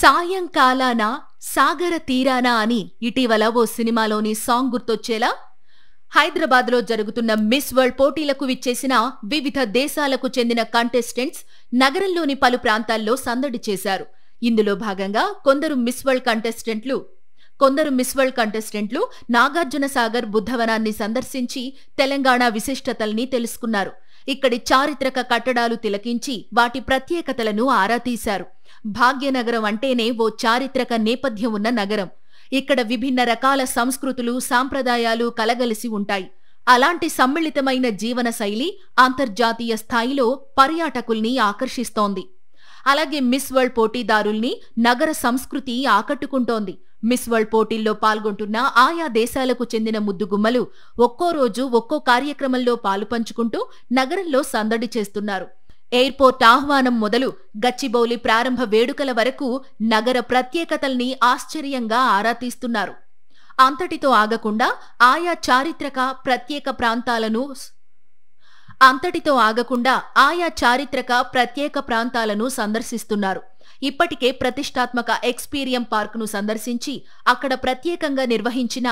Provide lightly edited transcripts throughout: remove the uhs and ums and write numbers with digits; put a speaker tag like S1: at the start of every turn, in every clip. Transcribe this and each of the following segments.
S1: సాయంకాలాన సాగర తీరాన అని ఇటీవల ఓ సినిమాలోని సాంగ్ గుర్తొచ్చేలా హైదరాబాద్లో జరుగుతున్న మిస్ వరల్డ్ పోటీలకు విచ్చేసిన వివిధ దేశాలకు చెందిన కంటెస్టెంట్స్ నగరంలోని పలు ప్రాంతాల్లో సందడి చేశారు. ఇందులో భాగంగా కొందరు మిస్ వరల్డ్ కంటెస్టెంట్లు నాగార్జున సాగర్ బుద్ధవనాన్ని సందర్శించి తెలంగాణ విశిష్టతల్ని తెలుసుకున్నారు. ఇక్కడి చారిత్రక కట్టడాలు తిలకించి వాటి ప్రత్యేకతలను ఆరా తీశారు. భాగ్యనగరం అంటేనే ఓ చారిత్రక నేపథ్యం ఉన్న నగరం. ఇక్కడ విభిన్న రకాల సంస్కృతులు, సాంప్రదాయాలు కలగలిసి ఉంటాయి. అలాంటి సమ్మిళితమైన జీవన శైలి అంతర్జాతీయ స్థాయిలో పర్యాటకుల్ని ఆకర్షిస్తోంది. అలాగే మిస్ వరల్డ్ పోటీదారుల్ని నగర సంస్కృతి ఆకట్టుకుంటోంది. మిస్ వరల్డ్ పోటీల్లో పాల్గొంటున్న ఆయా దేశాలకు చెందిన ముద్దుగుమ్మలు ఒక్కో రోజు ఒక్కో కార్యక్రమంలో పాలుపంచుకుంటూ నగరంలో సందడి చేస్తున్నారు. ఎయిర్పోర్ట్ ఆహ్వానం మొదలు గచ్చిబౌలి ప్రారంభ వేడుకల వరకు నగర ప్రత్యేకతల్ని ఆశ్చర్యంగా ఆరా తీస్తున్నారు. అంతటితో ఆగకుండా ఆయా చారిత్రక ప్రత్యేక ప్రాంతాలను సందర్శిస్తున్నారు. ఇప్పటికే ప్రతిష్టాత్మక ఎక్స్పీరియం పార్క్ ను సందర్శించి అక్కడ ప్రత్యేకంగా నిర్వహించిన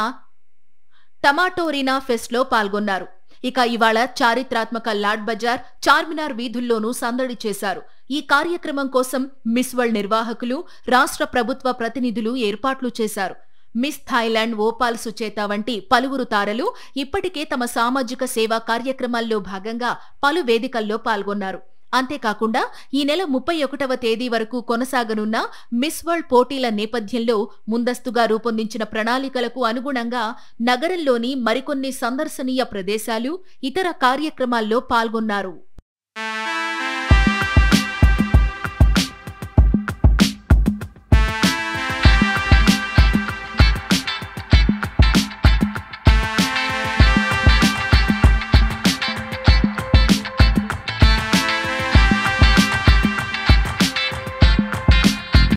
S1: టమాటోరీనా ఫెస్ట్ లో పాల్గొన్నారు. ఇక ఇవాళ చారిత్రాత్మక లాడ్ బజార్, చార్మినార్ వీధుల్లోనూ సందడి చేశారు. ఈ కార్యక్రమం కోసం మిస్ వరల్డ్ నిర్వాహకులు, రాష్ట్ర ప్రభుత్వ ప్రతినిధులు ఏర్పాట్లు చేశారు. మిస్ థాయిలాండ్ ఓపాల్ సుచేత వంటి పలువురు తారలు ఇప్పటికే తమ సామాజిక సేవా కార్యక్రమాల్లో భాగంగా పలు వేదికల్లో పాల్గొన్నారు. అంతేకాకుండా ఈ నెల 31వ తేదీ వరకు కొనసాగనున్న మిస్ వరల్డ్ పోటీల నేపథ్యంలో ముందస్తుగా రూపొందించిన ప్రణాళికలకు అనుగుణంగా నగరంలోని మరికొన్ని సందర్శనీయ ప్రదేశాలు, ఇతర కార్యక్రమాల్లో పాల్గొన్నారు.